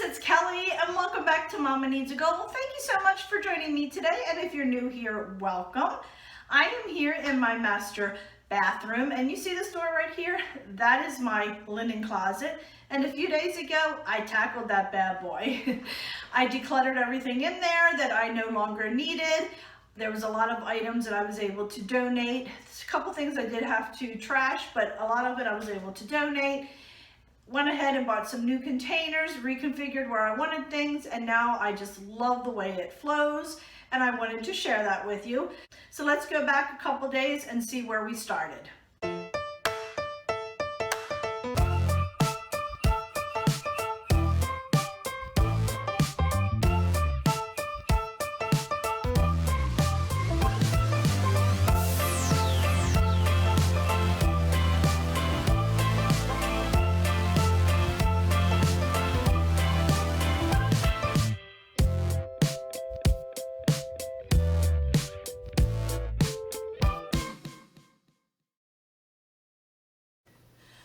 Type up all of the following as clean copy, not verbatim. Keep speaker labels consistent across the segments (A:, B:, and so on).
A: it's Kelly and welcome back to Mama Needs a Goal. Well, thank you so much for joining me today, and if you're new here, welcome. I am here in my master bathroom, and you see this door right here? That is my linen closet, and a few days ago I tackled that bad boy. I decluttered everything in there that I no longer needed. There was a lot of items that I was able to donate. There's a couple things I did have to trash, but a lot of it I was able to donate. Went ahead and bought some new containers, reconfigured where I wanted things, and now I just love the way it flows, and I wanted to share that with you. So let's go back a couple days and see where we started.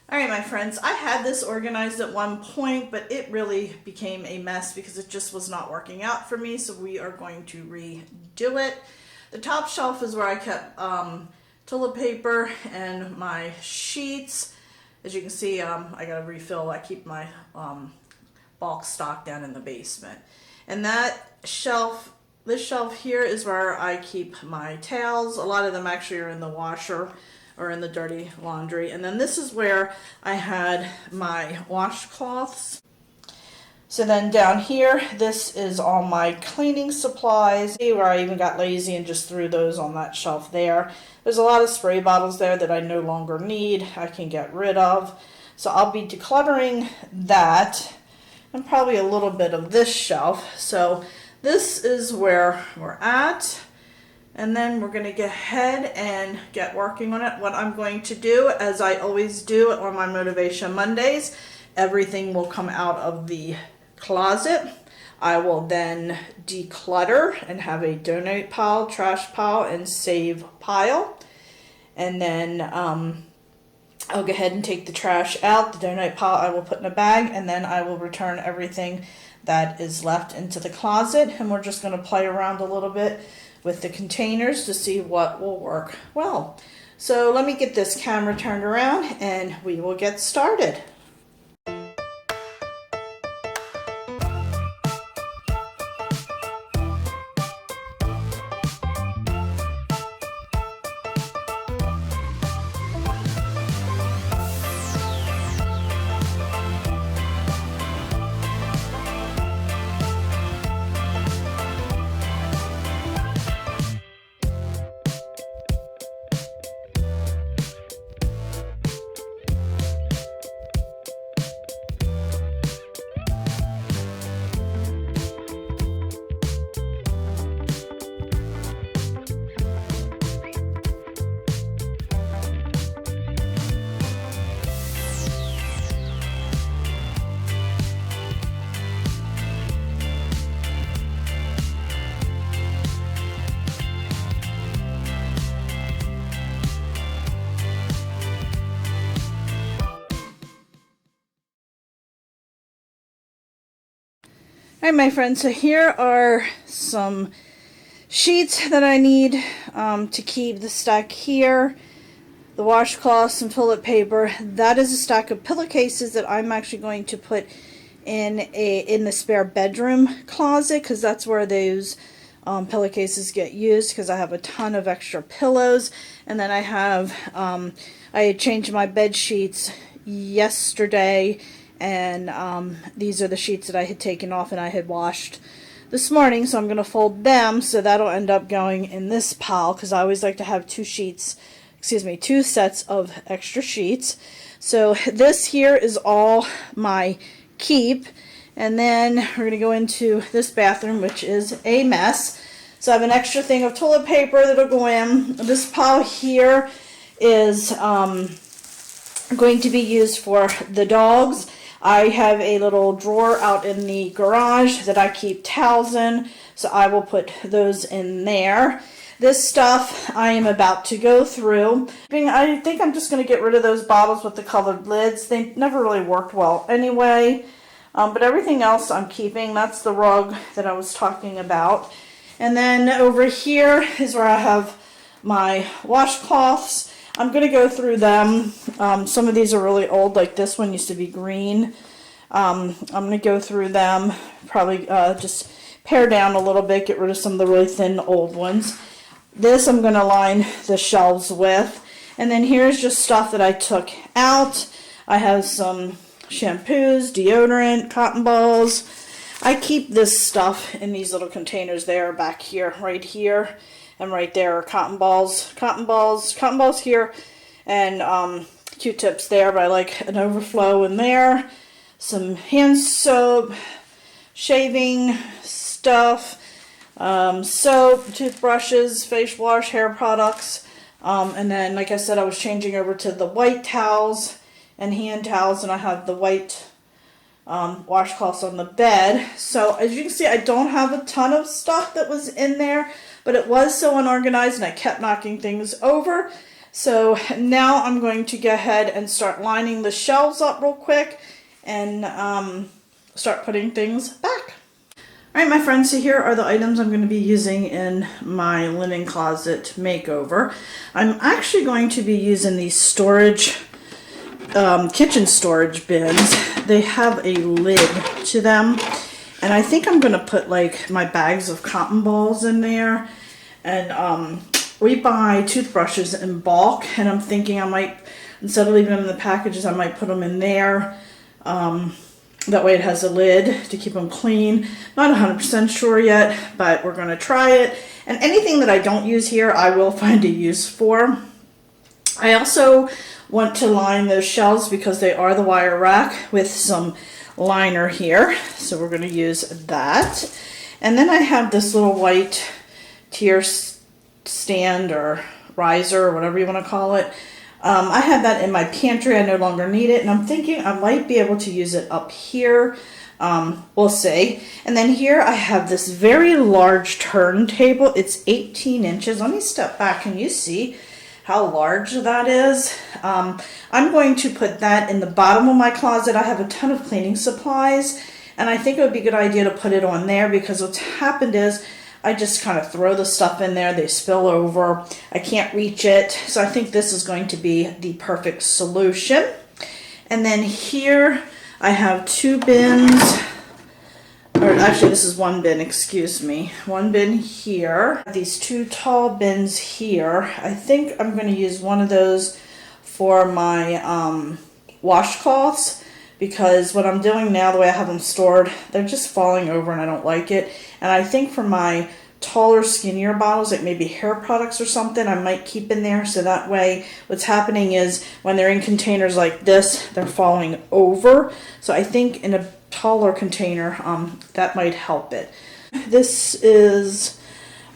A: All right, my friends, I had this organized at one point, but it really became a mess because it just was not working out for me, so we are going to redo it. The top shelf is where I kept toilet paper and my sheets. As you can see, I got to refill. I keep my bulk stock down in the basement. And that shelf, this shelf here is where I keep my towels. A lot of them actually are in the washer or in the dirty laundry. And then this is where I had my washcloths. So then down here, this is all my cleaning supplies, where I even got lazy and just threw those on that shelf there. There's a lot of spray bottles there that I no longer need, I can get rid of. So I'll be decluttering that and probably a little bit of this shelf. So this is where we're at. And then we're going to get ahead and get working on it. What I'm going to do, as I always do on my Motivation Mondays, everything will come out of the closet. I will then declutter and have a donate pile, trash pile, and save pile. And then I'll go ahead and take the trash out. The donate pile I will put in a bag, and then I will return everything that is left into the closet. And we're just going to play around a little bit with the containers to see what will work well. So let me get this camera turned around and we will get started. All right, my friends, so here are some sheets that I need to keep the stack here. The washcloths, some toilet paper. That is a stack of pillowcases that I'm actually going to put in the spare bedroom closet, because that's where those pillowcases get used, because I have a ton of extra pillows. And then I have, I had changed my bed sheets yesterday, and these are the sheets that I had taken off and I had washed this morning, so I'm going to fold them, so that'll end up going in this pile, because I always like to have two sets of extra sheets. So this here is all my keep, and then we're going to go into this bathroom, which is a mess. So I have an extra thing of toilet paper that'll go in. This pile here is going to be used for the dogs. I have a little drawer out in the garage that I keep towels in, so I will put those in there. This stuff I am about to go through. I think I'm just going to get rid of those bottles with the colored lids. They never really worked well anyway. But everything else I'm keeping. That's the rug that I was talking about. And then over here is where I have my washcloths. I'm going to go through them. Some of these are really old, like this one used to be green. I'm going to go through them, probably just pare down a little bit, get rid of some of the really thin old ones. This I'm going to line the shelves with. And then here's just stuff that I took out. I have some shampoos, deodorant, cotton balls. I keep this stuff in these little containers there, back here, right here, and right there are cotton balls here, and Q-tips there, but I like an overflow in there. Some hand soap, shaving stuff, soap, toothbrushes, face wash, hair products, and then, like I said, I was changing over to the white towels and hand towels, and I have the white washcloths on the bed. So as you can see, I don't have a ton of stuff that was in there, but it was so unorganized and I kept knocking things over. So now I'm going to go ahead and start lining the shelves up real quick and start putting things back. Alright my friends, so here are the items I'm going to be using in my linen closet makeover. I'm actually going to be using these storage kitchen storage bins. They have a lid to them, and I think I'm gonna put like my bags of cotton balls in there. And we buy toothbrushes in bulk, and I'm thinking I might, instead of leaving them in the packages, I might put them in there. That way it has a lid to keep them clean. Not 100% sure yet, but we're gonna try it. And anything that I don't use here, I will find a use for. I also want to line those shelves because they are the wire rack with some liner here. So we're going to use that. And then I have this little white tier stand or riser or whatever you want to call it. I have that in my pantry. I no longer need it. And I'm thinking I might be able to use it up here. We'll see. And then here I have this very large turntable. It's 18 inches. Let me step back. Can you see how large that is? I'm going to put that in the bottom of my closet. I have a ton of cleaning supplies, and I think it would be a good idea to put it on there because what's happened is I just kind of throw the stuff in there, they spill over, I can't reach it, so I think this is going to be the perfect solution. And then here I have two bins, or actually this is one bin, excuse me. One bin here. These two tall bins here. I think I'm going to use one of those for my washcloths because what I'm doing now, the way I have them stored, they're just falling over and I don't like it. And I think for my taller, skinnier bottles, like maybe hair products or something, I might keep in there so that way what's happening is when they're in containers like this, they're falling over. So I think in a taller container, that might help it. This is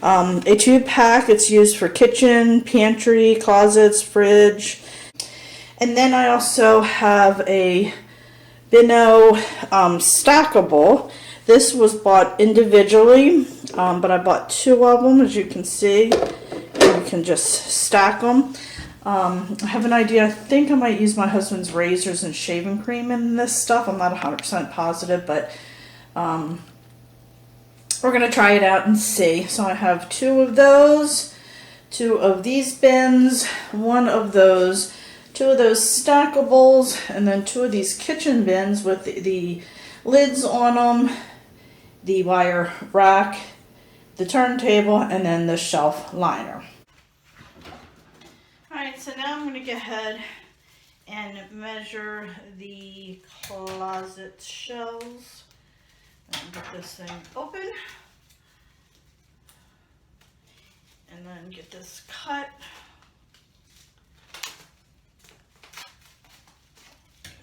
A: a 2-pack. It's used for kitchen, pantry, closets, fridge. And then I also have a Bino stackable. This was bought individually, but I bought 2 of them, as you can see. You can just stack them. I have an idea. I think I might use my husband's razors and shaving cream in this stuff. I'm not 100% positive, but we're going to try it out and see. So I have 2 of those, 2 of these bins, 1 of those, 2 of those stackables, and then 2 of these kitchen bins with the lids on them, the wire rack, the turntable, and then the shelf liner. Alright, so now I'm going to go ahead and measure the closet shelves. And get this thing open. And then get this cut.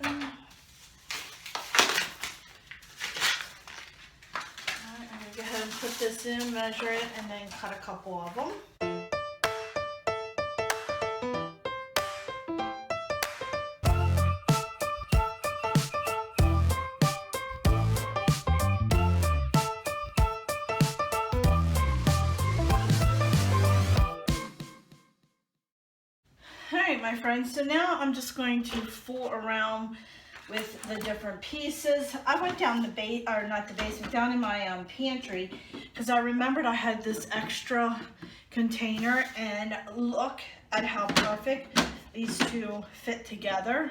A: Okay. Alright, I'm going to go ahead and put this in, measure it, and then cut a couple of them. Alright my friends, so now I'm just going to fool around with the different pieces. I went down not the basement, down in my pantry, because I remembered I had this extra container, and look at how perfect these two fit together.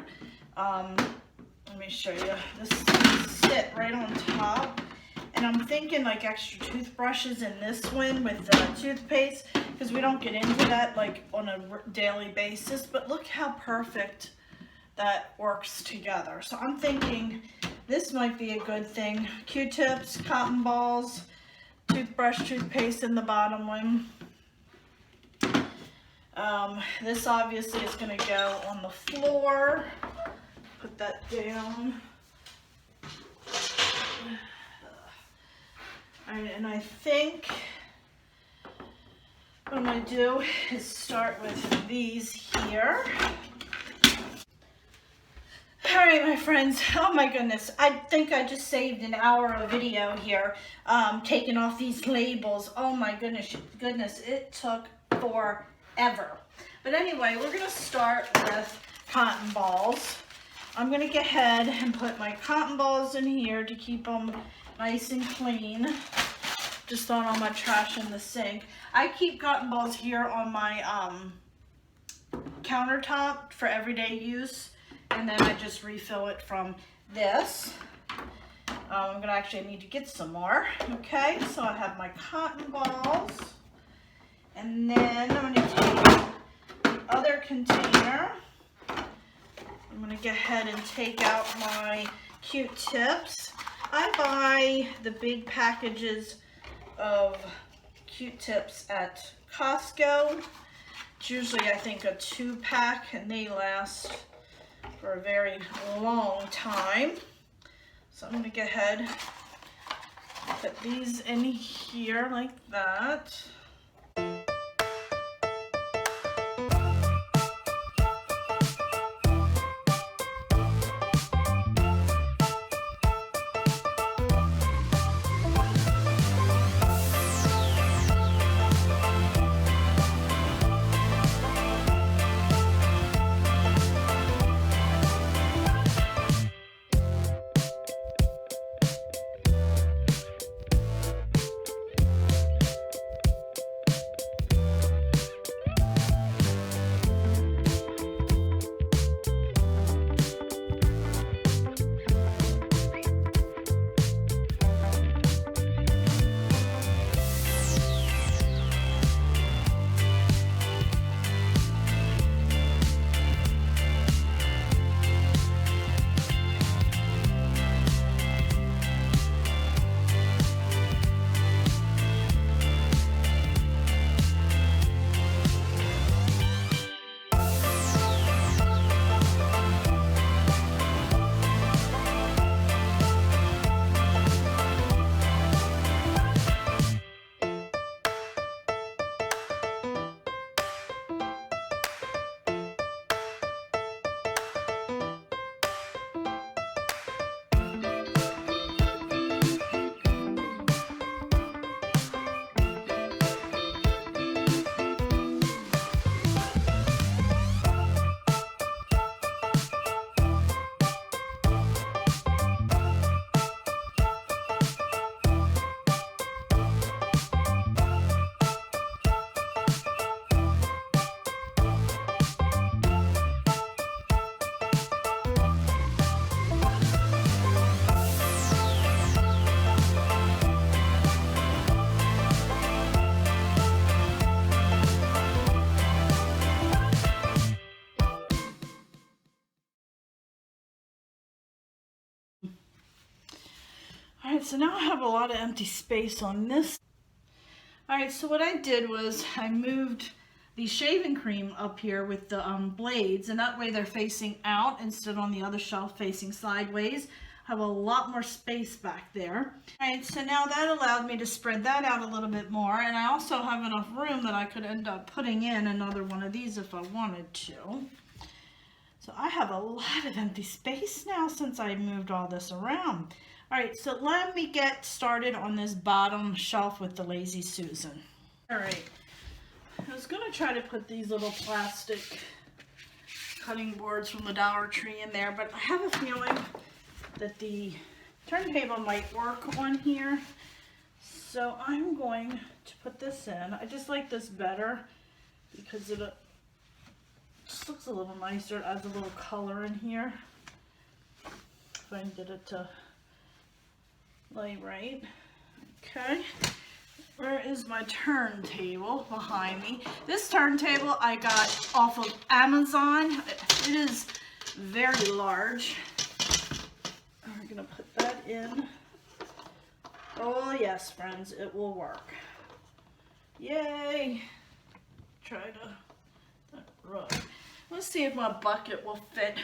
A: Let me show you. This sit right on top, and I'm thinking like extra toothbrushes in this one with the toothpaste, because we don't get into that like on a daily basis, but look how perfect that works together. So I'm thinking this might be a good thing. Q-tips, cotton balls, toothbrush, toothpaste in the bottom one. This obviously is going to go on the floor. Put that down. Alright, and I think what I'm going to do is start with these here. Alright, my friends, oh my goodness, I think I just saved an hour of video here, taking off these labels. Oh my goodness, it took forever. But anyway, we're going to start with cotton balls. I'm going to go ahead and put my cotton balls in here to keep them nice and clean. Just throwing all my trash in the sink. I keep cotton balls here on my countertop for everyday use, and then I just refill it from this. I'm going to actually need to get some more. Okay, so I have my cotton balls, and then I'm going to take the other container. I'm going to go ahead and take out my Q-tips. I buy the big packages of Q-tips at Costco. It's usually, I think, a 2-pack, and they last for a very long time. So I'm going to go ahead and put these in here like that. Alright, so now I have a lot of empty space on this. Alright, so what I did was I moved the shaving cream up here with the blades, and that way they're facing out instead on the other shelf facing sideways. I have a lot more space back there. Alright, so now that allowed me to spread that out a little bit more, and I also have enough room that I could end up putting in another one of these if I wanted to. So I have a lot of empty space now since I moved all this around. Alright, so let me get started on this bottom shelf with the Lazy Susan. Alright, I was going to try to put these little plastic cutting boards from the Dollar Tree in there, but I have a feeling that the turntable might work on here. So I'm going to put this in. I just like this better because it just looks a little nicer. It adds a little color in here. If I can get it to lay right. Okay. Where is my turntable? Behind me. This turntable I got off of Amazon. It is very large. I'm going to put that in. Oh yes, friends, it will work. Yay! Try to run. Let's see if my bucket will fit.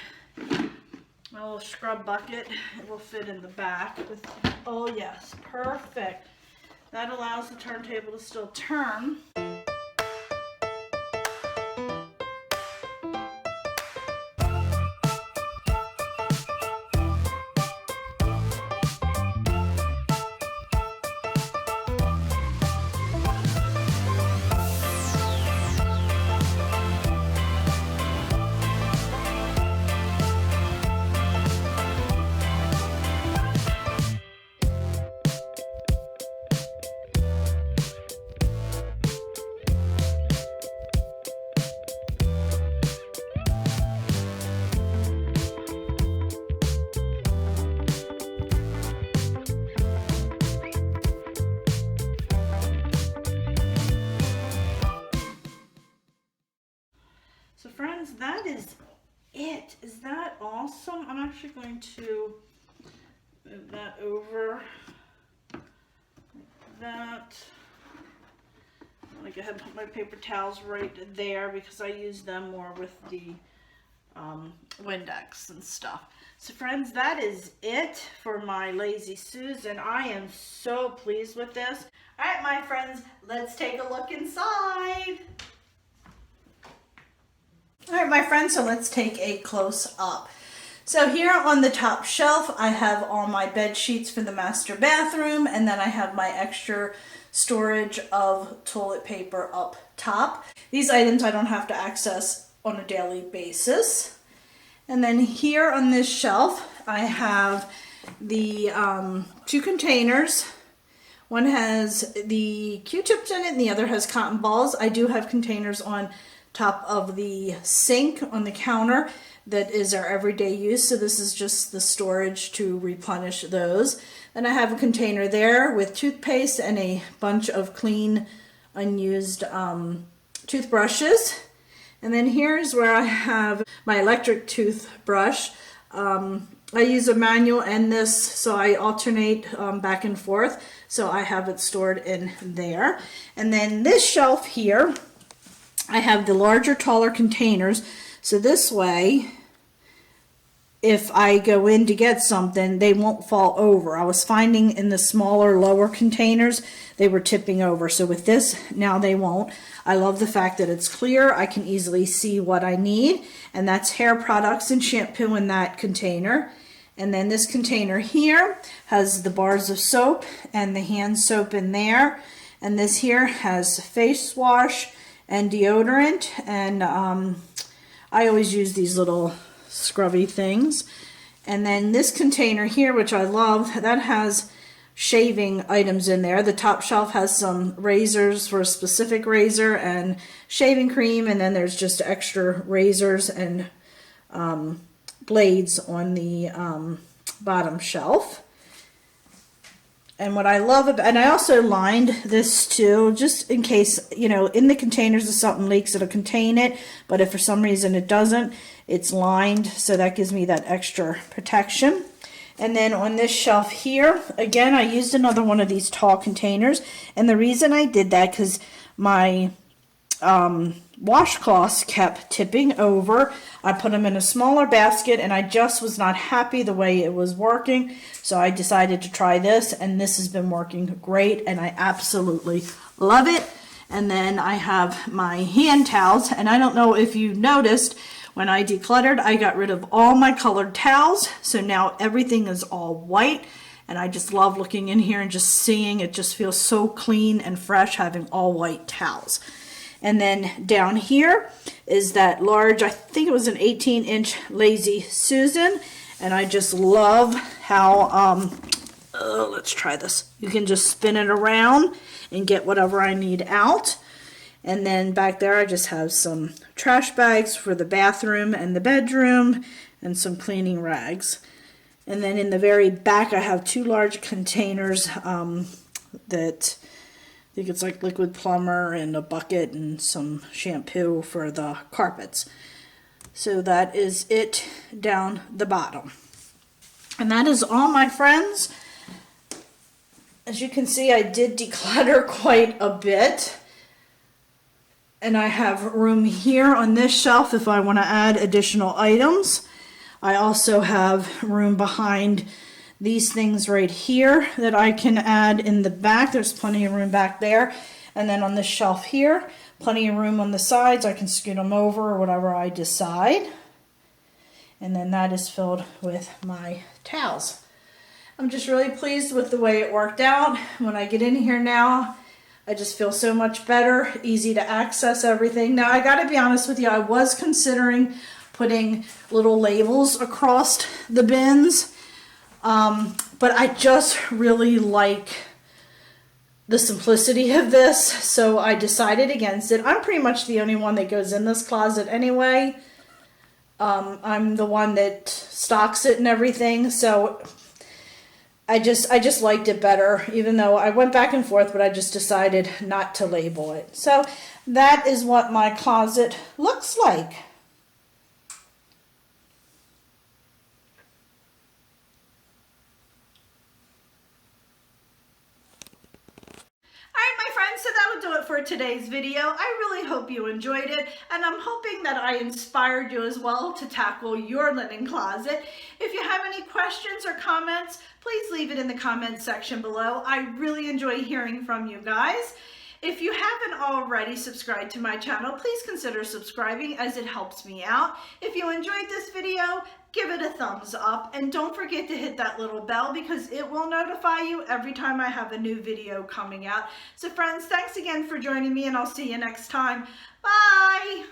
A: My little scrub bucket, it will fit in the back. Oh yes, perfect. That allows the turntable to still turn. So friends, that is it. Is that awesome? I'm actually going to move that over like that. I'm going to go ahead and put my paper towels right there because I use them more with the Windex and stuff. So friends, that is it for my Lazy Susan. I am so pleased with this. All right, my friends, let's take a look inside. All right, my friends, so let's take a close up. So here on the top shelf, I have all my bed sheets for the master bathroom, and then I have my extra storage of toilet paper up top. These items I don't have to access on a daily basis. And then here on this shelf, I have the 2 containers. One has the Q-tips in it, and the other has cotton balls. I do have containers on top of the sink on the counter that is our everyday use, so this is just the storage to replenish those. Then I have a container there with toothpaste and a bunch of clean unused toothbrushes. And then here's where I have my electric toothbrush. I use a manual and this, so I alternate back and forth, so I have it stored in there. And then this shelf here, I have the larger, taller containers, so this way, if I go in to get something, they won't fall over. I was finding in the smaller, lower containers, they were tipping over. So with this, now they won't. I love the fact that it's clear. I can easily see what I need, and that's hair products and shampoo in that container. And then this container here has the bars of soap and the hand soap in there. And this here has face wash and deodorant, and I always use these little scrubby things. And then this container here, which I love, that has shaving items in there. The top shelf has some razors for a specific razor and shaving cream, and then there's just extra razors and blades on the bottom shelf. And what I love about, and I also lined this too, just in case, you know, in the containers if something leaks, it'll contain it, but if for some reason it doesn't, it's lined, so that gives me that extra protection. And then on this shelf here, again, I used another one of these tall containers, and the reason I did that, because my washcloths kept tipping over. I put them in a smaller basket, and I just was not happy the way it was working, so I decided to try this, and this has been working great, and I absolutely love it. And then I have my hand towels, and I don't know if you noticed, when I decluttered, I got rid of all my colored towels, so now everything is all white, and I just love looking in here and just seeing it just feels so clean and fresh having all white towels. And then down here is that large, I think it was an 18-inch Lazy Susan. And I just love how, let's try this. You can just spin it around and get whatever I need out. And then back there I just have some trash bags for the bathroom and the bedroom and some cleaning rags. And then in the very back I have two large containers that I think it's like liquid plumber and a bucket and some shampoo for the carpets. So that is it down the bottom. And that is all, my friends. As you can see, I did declutter quite a bit. And I have room here on this shelf if I want to add additional items. I also have room behind these things right here that I can add in the back. There's plenty of room back there. And then on this shelf here, plenty of room on the sides. I can scoot them over or whatever I decide. And then that is filled with my towels. I'm just really pleased with the way it worked out. When I get in here now, I just feel so much better, easy to access everything. Now, I gotta be honest with you, I was considering putting little labels across the bins. But I just really like the simplicity of this, so I decided against it. I'm pretty much the only one that goes in this closet anyway. I'm the one that stocks it and everything, so I just liked it better, even though I went back and forth, but I just decided not to label it. So that is what my closet looks like. So that would do it for today's video. I really hope you enjoyed it, and I'm hoping that I inspired you as well to tackle your linen closet. If you have any questions or comments, please leave it in the comments section below. I really enjoy hearing from you guys. If you haven't already subscribed to my channel, please consider subscribing as it helps me out. If you enjoyed this video, give it a thumbs up, and don't forget to hit that little bell because it will notify you every time I have a new video coming out. So friends, thanks again for joining me, and I'll see you next time. Bye!